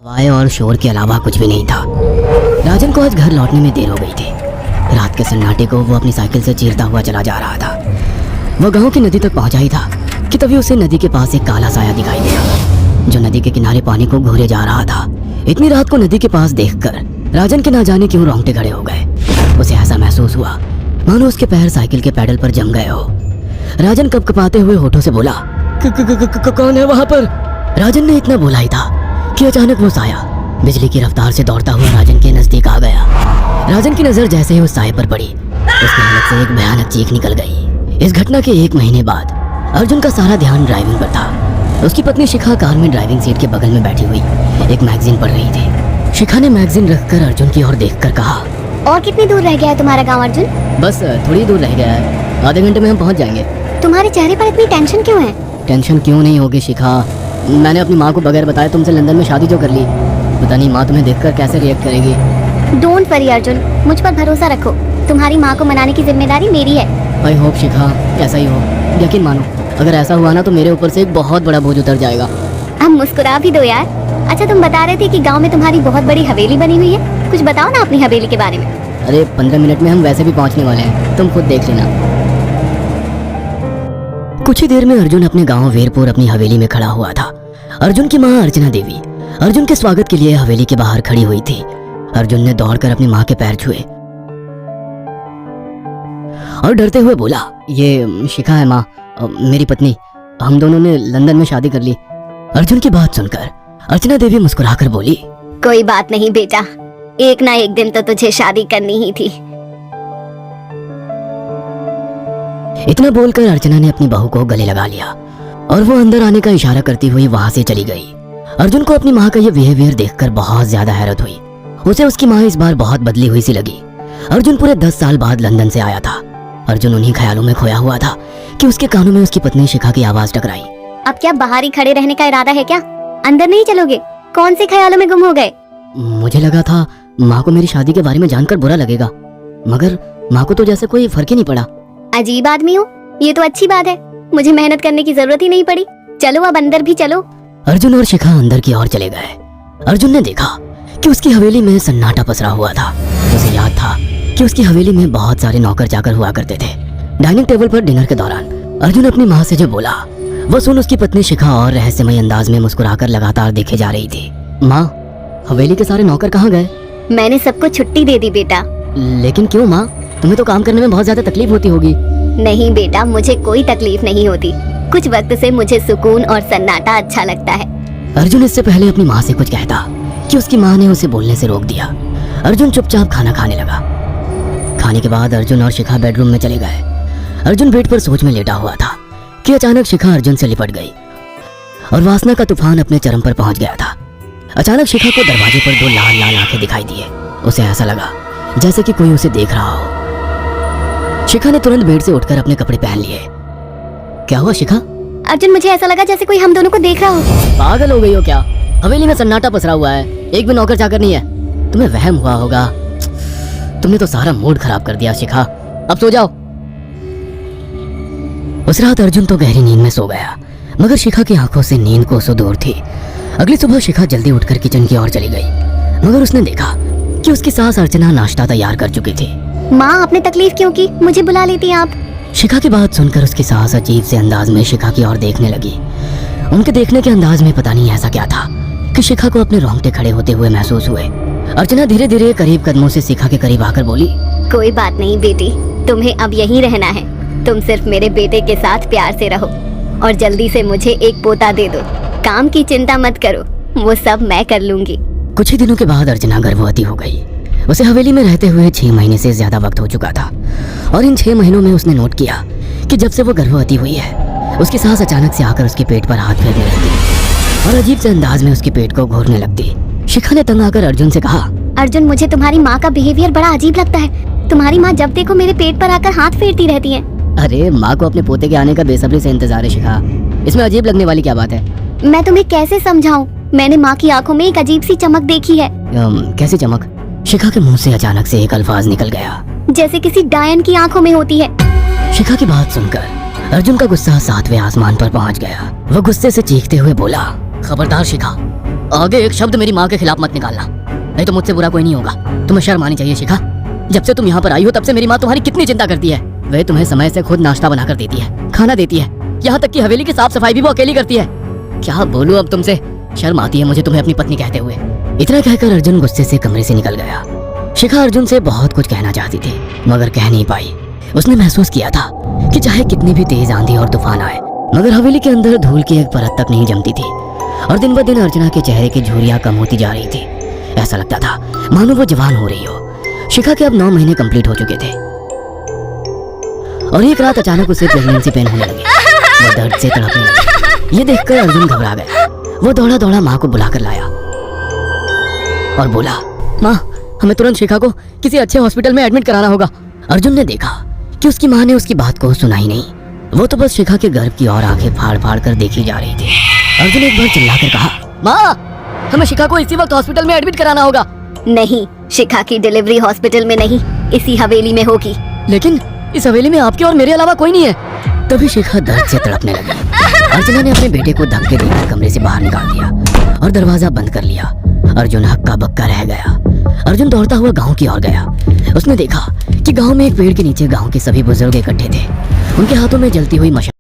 हवाएं और शोर के अलावा कुछ भी नहीं था। राजन को आज घर लौटने में देर हो गई थी। रात के सन्नाटे को वो अपनी साइकिल से चीरता हुआ चला जा रहा था। वो गांव की नदी तक पहुंचा ही था कि तभी उसे नदी के पास एक काला साया दिखाई दिया जो नदी के किनारे पानी को घूरे जा रहा था। इतनी रात को नदी के पास देखकर राजन के ना जाने क्यों रोंगटे खड़े हो गए। उसे ऐसा महसूस हुआ मानो उसके पैर साइकिल के पैडल पर जम गए हो। राजन कपकपाते हुए होठों से बोला, कौन है वहां पर? राजन ने इतना बोला ही था कि अचानक वो साया बिजली की रफ्तार से दौड़ता हुआ राजन के नजदीक आ गया। राजन की नजर जैसे ही उस साये पर पड़ी, उसके हलक से एक भयानक चीख निकल गई। इस घटना के 1 महीने बाद अर्जुन का सारा ध्यान ड्राइविंग पर था। उसकी पत्नी शिखा कार में ड्राइविंग सीट के बगल में बैठी हुई एक मैगजीन पढ़ रही थी। शिखा ने मैगजीन रखकर अर्जुन की ओर देखकर कहा, और कितनी दूर रह गया है तुम्हारा गांव अर्जुन? बस थोड़ी दूर रह गया है, आधे घंटे में हम पहुंच जाएंगे। तुम्हारे चेहरे पर इतनी टेंशन क्यों है? टेंशन क्यों नहीं होगी शिखा, मैंने अपनी माँ को बगैर बताए तुमसे लंदन में शादी जो कर ली। पता नहीं माँ तुम्हें देखकर कैसे रिएक्ट करेगी। डोंट वरी अर्जुन, मुझ पर भरोसा रखो। तुम्हारी माँ को मनाने की जिम्मेदारी मेरी है। आई होप शिखा ऐसा ही हो। यकीन मानो अगर ऐसा हुआ ना तो मेरे ऊपर से एक बहुत बड़ा बोझ उतर जाएगा। अब मुस्कुरा भी दो यार। अच्छा, तुम बता रहे थे कि गांव में तुम्हारी बहुत बड़ी हवेली बनी हुई है। कुछ बताओ ना अपनी हवेली के बारे में। अरे 15 मिनट में हम वैसे भी पहुंचने वाले हैं, तुम खुद देख लेना। कुछ ही देर में अर्जुन अपने गांव वीरपुर अपनी हवेली में खड़ा हुआ था। अर्जुन की माँ अर्चना देवी अर्जुन के स्वागत के लिए हवेली के बाहर खड़ी हुई थी। अर्जुन ने दौड़कर अपनी माँ के पैर छुए और डरते हुए बोला, ये शिखा है माँ, मेरी पत्नी। हम दोनों ने लंदन में शादी कर ली। अर्जुन की बात सुनकर अर्चना देवी मुस्कुराकर बोली, कोई बात नहीं बेटा, एक ना एक दिन तो तुझे शादी करनी ही थी। इतना बोलकर अर्चना ने अपनी बहू को गले लगा लिया और वो अंदर आने का इशारा करती हुई वहां से चली गई। अर्जुन को अपनी माँ का ये बिहेवियर देखकर बहुत ज्यादा हैरत हुई। उसे उसकी माँ इस बार बहुत बदली हुई सी लगी। अर्जुन पूरे 10 साल बाद लंदन से आया था। अर्जुन उन्हीं ख्यालों में खोया हुआ था कि उसके कानों में उसकी पत्नी शिखा की आवाज टकराई। अब क्या बाहर ही खड़े रहने का इरादा है क्या? अंदर नहीं चलोगे? कौन से ख्यालों में गुम हो गए? मुझे लगा था माँ को मेरी शादी के बारे में जानकर बुरा लगेगा, मगर माँ को तो जैसे कोई फर्क ही नहीं पड़ा। अजीब आदमी हो, ये तो अच्छी बात है। मुझे मेहनत करने की जरूरत ही नहीं पड़ी। चलो अब अंदर भी चलो। अर्जुन और शिखा अंदर की ओर चले गए। अर्जुन ने देखा कि उसकी हवेली में सन्नाटा पसरा हुआ था। उसे याद था कि उसकी हवेली में बहुत सारे नौकर चाकर हुआ करते थे। डाइनिंग टेबल पर डिनर के दौरान अर्जुन अपनी माँ से जो बोला वो सुन उसकी पत्नी शिखा और रहस्यमय अंदाज में मुस्कुराकर लगातार देखे जा रही थी। माँ, हवेली के सारे नौकर कहाँ गए? मैंने सबको छुट्टी दे दी बेटा। लेकिन क्यों माँ, तुम्हें तो काम करने में बहुत ज्यादा तकलीफ होती होगी। नहीं बेटा, मुझे कोई तकलीफ नहीं होती। कुछ वक्त से मुझे सुकून और सन्नाटा अच्छा लगता है। अर्जुन इससे पहले अपनी माँ से कुछ कहता कि उसकी माँ ने उसे बोलने से रोक दिया। अर्जुन चुपचाप खाना खाने लगा। खाने के बाद अर्जुन और शिखा बेडरूम में चले गए। अर्जुन बेड पर सोच में लेटा हुआ था कि अचानक शिखा अर्जुन से लिपट गई और वासना का तूफान अपने चरम पर पहुंच गया था। अचानक शिखा को दरवाजे पर 2 लाल लाल आंखें दिखाई दिए। उसे ऐसा लगा जैसे कि कोई उसे देख रहा हो। शिखा ने तुरंत बेड से उठकर अपने कपड़े पहन लिए। क्या हुआ शिखा? अर्जुन, मुझे ऐसा लगा जैसे कोई हम दोनों को देख रहा हो। पागल हो गई हो क्या? हवेली में सन्नाटा पसरा हुआ है, एक भी नौकर चाकर नहीं है। तुम्हें वहम हुआ होगा। तुमने तो सारा मूड खराब कर दिया शिखा, अब सो जाओ। उस रात अर्जुन तो गहरी नींद में सो गया, मगर शिखा की आंखों से नींद को सो दूर थी। अगली सुबह शिखा जल्दी उठकर किचन की ओर चली गई, मगर उसने देखा कि उसकी सास अर्चना नाश्ता तैयार कर चुकी थी। माँ, आपने तकलीफ क्यों की? मुझे बुला लेती आप। शिखा की बात सुनकर उसकी सास अजीब से अंदाज में शिखा की ओर देखने लगी। उनके देखने के अंदाज में पता नहीं ऐसा क्या था कि शिखा को अपने रोंगटे खड़े होते हुए महसूस हुए। अर्चना धीरे धीरे करीब कदमों से शिखा के करीब आकर बोली, कोई बात नहीं बेटी, तुम्हें अब यहीं रहना है। तुम सिर्फ मेरे बेटे के साथ प्यार से रहो और जल्दी से मुझे एक पोता दे दो। काम की चिंता मत करो, वो सब मैं कर लूंगी। कुछ ही दिनों के बाद अर्चना गर्भवती हो गई। उसे हवेली में रहते हुए 6 महीने से ज्यादा वक्त हो चुका था और इन 6 महीनों में उसने नोट किया कि जब से वो गर्भवती हुई है उसकी सास अचानक से आकर उसके पेट पर हाथ फेरने लगती और अजीब से अंदाज में उसके पेट को घूरने लगती। शिखा ने तंग आकर अर्जुन से कहा, अर्जुन, मुझे तुम्हारी माँ का बिहेवियर बड़ा अजीब लगता है। तुम्हारी माँ जब देखो मेरे पेट पर आकर हाथ फेरती रहती है। अरे माँ को अपने पोते के आने का बेसब्री से इंतजार है शिखा, इसमें अजीब लगने वाली क्या बात है? मैं तुम्हें कैसे समझाऊं? मैंने माँ की आंखों में एक अजीब सी चमक देखी है। कैसी चमक? शिखा के मुंह से अचानक से एक अल्फाज निकल गया, जैसे किसी डायन की आंखों में होती है। शिखा की बात सुनकर अर्जुन का गुस्सा 7वें आसमान पर पहुंच गया। वो गुस्से से चीखते हुए बोला, खबरदार शिखा, आगे एक शब्द मेरी माँ के खिलाफ मत निकालना, नहीं तो मुझसे बुरा कोई नहीं होगा। तुम्हें शर्म आनी चाहिए शिखा। जब से तुम यहाँ पर आई हो तब से मेरी माँ तुम्हारी कितनी चिंता करती है। वह तुम्हें समय से खुद नाश्ता बनाकर देती है, खाना देती है, यहाँ तक कि हवेली की साफ सफाई भी वो अकेली करती है। क्या बोलूं अब तुमसे, शर्म आती है मुझे तुम्हें अपनी पत्नी कहते हुए। इतना कहकर अर्जुन गुस्से से कमरे से निकल गया। शिखा अर्जुन से बहुत कुछ कहना चाहती थी मगर कह नहीं पाई। उसने महसूस किया था कि चाहे कितनी भी तेज आंधी और तूफान आए मगर हवेली के अंदर धूल की एक परत तक नहीं जमती थी। और दिन ब दिन अर्चना के चेहरे की झुर्रियां कम होती जा रही थी। ऐसा लगता था मानो वो जवान हो रही हो। शिखा के अब 9 महीने कंप्लीट हो चुके थे और एक रात अचानक उसे प्रेगनेंसी पेन होने लगे। वो दर्द से तड़पने लगी। ये देखकर अर्जुन घबरा गया। वो दौड़ा दौड़ा माँ को बुलाकर लाया और बोला, माँ हमें तुरंत शिखा को किसी अच्छे हॉस्पिटल में एडमिट कराना होगा। अर्जुन ने देखा कि उसकी माँ ने उसकी बात को सुना ही नहीं। वो तो बस शिखा के गर्भ की ओर आंखें फाड़ फाड़ कर देखी जा रही थी। अर्जुन एक बार चिल्लाकर कहा, माँ हमें शिखा को इसी वक्त हॉस्पिटल में एडमिट कराना होगा। नहीं, शिखा की डिलीवरी हॉस्पिटल में नहीं, इसी हवेली में होगी। लेकिन इस हवेली में आपके और मेरे अलावा कोई नहीं है। तभी शिखा दर्द से तड़पने लगी। अर्चना ने अपने बेटे को धक्के देकर कमरे से बाहर निकाल दिया और दरवाजा बंद कर लिया। अर्जुन हक्का बक्का रह गया। अर्जुन दौड़ता हुआ गांव की ओर गया। उसने देखा कि गांव में एक पेड़ के नीचे गांव के सभी बुजुर्ग इकट्ठे थे। उनके हाथों में जलती हुई मशाल